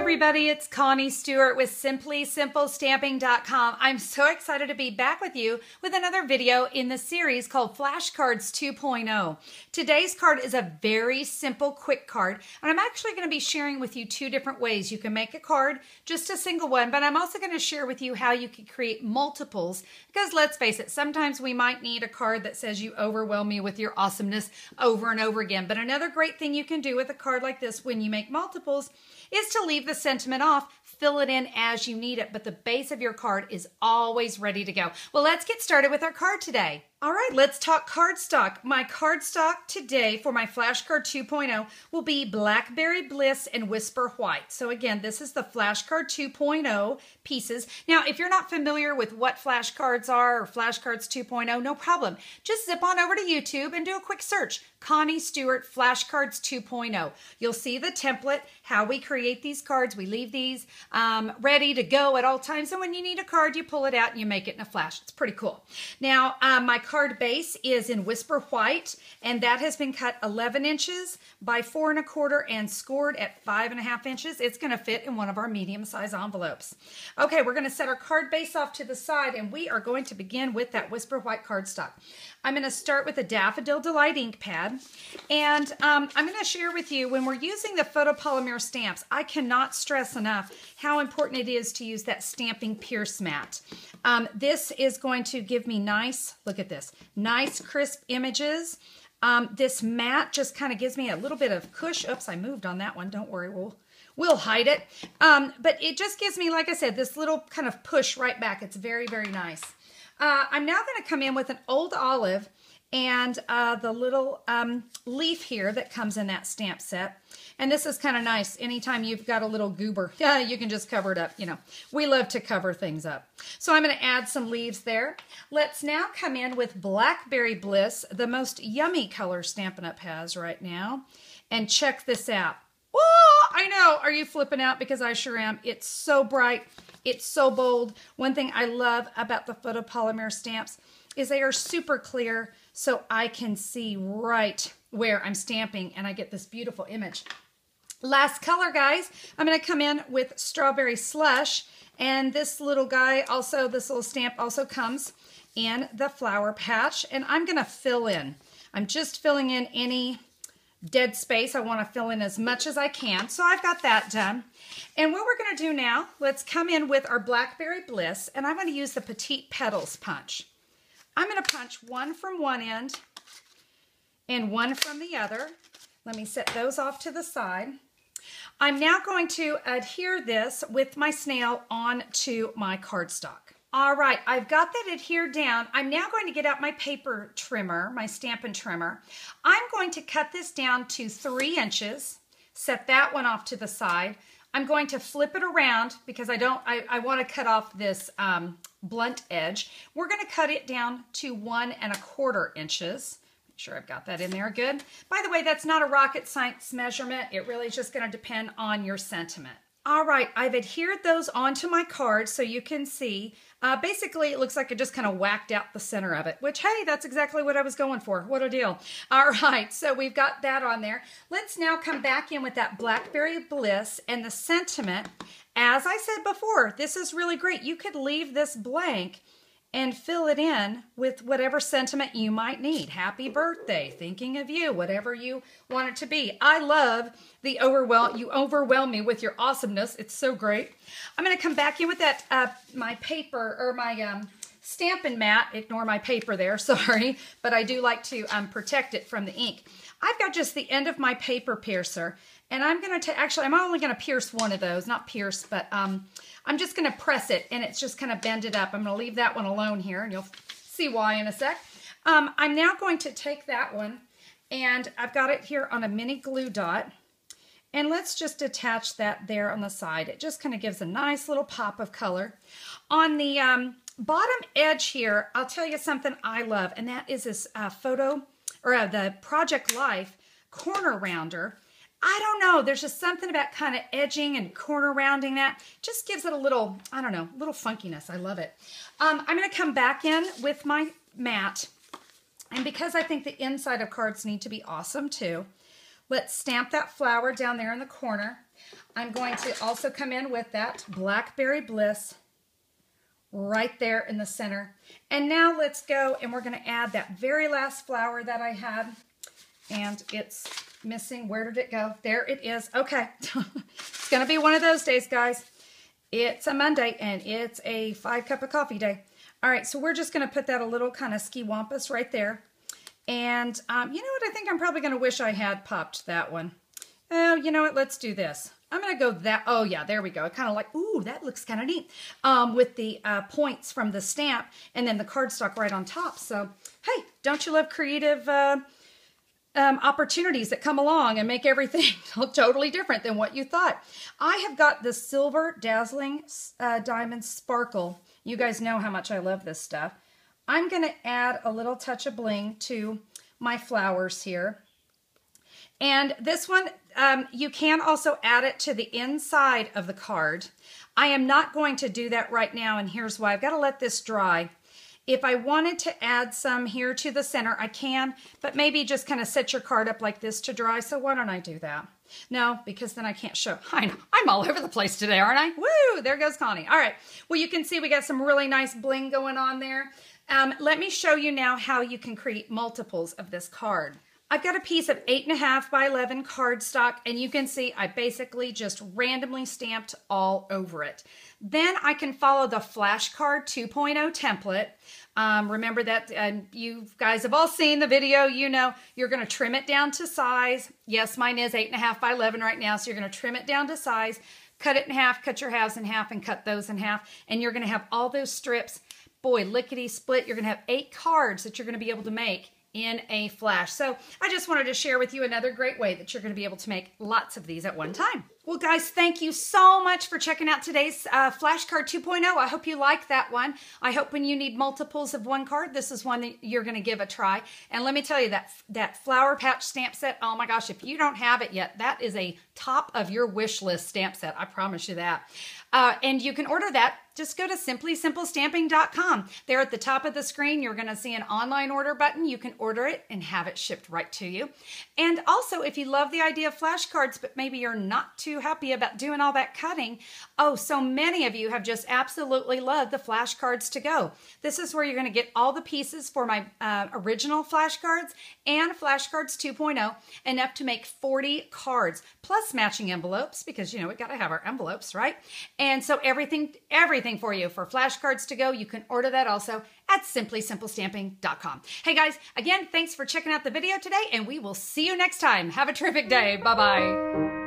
everybody, it's Connie Stewart with SimplySimpleStamping.com. I'm so excited to be back with you with another video in the series called Flashcards 2.0. Today's card is a very simple, quick card, and I'm actually going to be sharing with you two different ways you can make a card, just a single one, but I'm also going to share with you how you can create multiples, because let's face it, sometimes we might need a card that says you overwhelm me with your awesomeness over and over again. But another great thing you can do with a card like this when you make multiples is to leave the sentiment off, fill it in as you need it, but the base of your card is always ready to go. Well, let's get started with our card today. All right, let's talk cardstock. My cardstock today for my Flashcard 2.0 will be Blackberry Bliss and Whisper White. So again, this is the Flashcard 2.0 pieces. Now, if you're not familiar with what flashcards are or Flashcards 2.0, no problem. Just zip on over to YouTube and do a quick search. Connie Stewart Flashcards 2.0. You'll see the template, how we create these cards. We leave these ready to go at all times. And when you need a card, you pull it out and you make it in a flash. It's pretty cool. Now, my card base is in Whisper White, and that has been cut 11 inches by 4 1/4 and scored at 5 1/2 inches. It's going to fit in one of our medium-size envelopes. Okay, we're going to set our card base off to the side, and we are going to begin with that Whisper White cardstock. I'm going to start with a Daffodil Delight ink pad, and I'm going to share with you, when we're using the photopolymer stamps, I cannot stress enough how important it is to use that Stampin Pierce Mat. This is going to give me nice, look at this, nice crisp images. This mat just kind of gives me a little bit of cush. Oops, I moved on that one. Don't worry, we'll hide it. But it just gives me, like I said, this little kind of push right back. It's very, very nice. I'm now going to come in with an old olive and the little leaf here that comes in that stamp set. And this is kind of nice. Anytime you've got a little goober, yeah, you can just cover it up. You know, we love to cover things up. So I'm going to add some leaves there. Let's now come in with Blackberry Bliss, the most yummy color Stampin' Up! Has right now. And check this out. Oh, I know. Are you flipping out? Because I sure am. It's so bright. It's so bold. One thing I love about the photopolymer stamps is they are super clear, so I can see right where I'm stamping and I get this beautiful image. Last color, guys, I'm going to come in with Strawberry Slush, and this little guy also, this little stamp also comes in the Flower Patch, and I'm going to fill in. I'm just filling in any dead space. I want to fill in as much as I can, so I've got that done. And what we're going to do now, let's come in with our Blackberry Bliss, and I'm going to use the Petite Petals punch. I'm going to punch one from one end and one from the other. Let me set those off to the side. I'm now going to adhere this with my SNAIL onto my cardstock. All right, I've got that adhered down. I'm now going to get out my paper trimmer, my Stampin' trimmer. I'm going to cut this down to 3 inches, set that one off to the side. I'm going to flip it around because I want to cut off this blunt edge. We're going to cut it down to 1 1/4 inches. Make sure I've got that in there good. By the way, that's not a rocket science measurement. It really is just going to depend on your sentiment. All right, I've adhered those onto my card so you can see. Basically, it looks like I just kind of whacked out the center of it, which, hey, that's exactly what I was going for. What a deal. All right, so we've got that on there. Let's now come back in with that Blackberry Bliss and the sentiment. As I said before, this is really great. You could leave this blank and fill it in with whatever sentiment you might need. Happy birthday, thinking of you, whatever you want it to be. I love the you overwhelm me with your awesomeness. It's so great. I'm going to come back in with that, my paper, or my Stampin' mat. Ignore my paper there, sorry. But I do like to protect it from the ink. I've got just the end of my paper piercer. And I'm going to, actually, I'm only going to pierce one of those. Not pierce, but I'm just going to press it, and it's just kind of bend it up. I'm going to leave that one alone here, and you'll see why in a sec. I'm now going to take that one, and I've got it here on a mini glue dot. And let's just attach that there on the side. It just kind of gives a nice little pop of color. On the bottom edge here, I'll tell you something I love, and that is this the Project Life corner rounder. I don't know, there's just something about kind of edging and corner rounding that just gives it a little, I don't know, little funkiness. I love it. I'm going to come back in with my mat, and because I think the inside of cards need to be awesome too, Let's stamp that flower down there in the corner. I'm going to also come in with that Blackberry Bliss right there in the center. And now let's go and we're going to add that very last flower that I had. And it's missing. Where did it go? There it is. Okay. It's going to be one of those days, guys. It's a Monday and it's a 5 cup of coffee day. All right, so we're just going to put that a little kind of ski-wampus right there. And you know what? I think I'm probably going to wish I had popped that one. Oh, you know what? Let's do this. I'm going to go that. Oh, yeah, there we go. I kind of like, ooh, that looks kind of neat with the points from the stamp and then the cardstock right on top. So, hey, don't you love creative opportunities that come along and make everything totally different than what you thought? I have got the silver Dazzling Diamond Sparkle. You guys know how much I love this stuff. I'm going to add a little touch of bling to my flowers here. And this one, you can also add it to the inside of the card. I am not going to do that right now, and here's why. I've got to let this dry. If I wanted to add some here to the center, I can, but maybe just kind of set your card up like this to dry. So why don't I do that? No, because then I can't show. I know, I'm all over the place today, aren't I? Woo, there goes Connie. All right, well, you can see we got some really nice bling going on there. Let me show you now how you can create multiples of this card. I've got a piece of 8.5 by 11 cardstock, and you can see I basically just randomly stamped all over it. Then I can follow the Flashcard 2.0 template. Remember that you guys have all seen the video. You know you're going to trim it down to size. Yes, mine is 8.5 by 11 right now, so you're going to trim it down to size, cut it in half, cut your halves in half, and cut those in half, and you're going to have all those strips. Boy, lickety split, you're going to have 8 cards that you're going to be able to make in a flash. So I just wanted to share with you another great way that you're going to be able to make lots of these at one time. Well, guys, thank you so much for checking out today's Flashcard 2.0. I hope you like that one. I hope when you need multiples of one card, this is one that you're going to give a try. And let me tell you, that Flower Patch stamp set, oh my gosh, if you don't have it yet, that is a top of your wish list stamp set. I promise you that. And you can order that. Just go to simplysimplestamping.com. There at the top of the screen, you're going to see an online order button. You can order it and have it shipped right to you. And also, if you love the idea of flashcards, but maybe you're not too happy about doing all that cutting, oh, so many of you have just absolutely loved the flashcards to go. This is where you're going to get all the pieces for my original flashcards and flashcards 2.0, enough to make 40 cards, plus matching envelopes, because, you know, we got to have our envelopes, right? And so everything for you for flashcards to go. You can order that also at simplysimplestamping.com. Hey guys, again, thanks for checking out the video today, and we will see you next time. Have a terrific day. Bye-bye.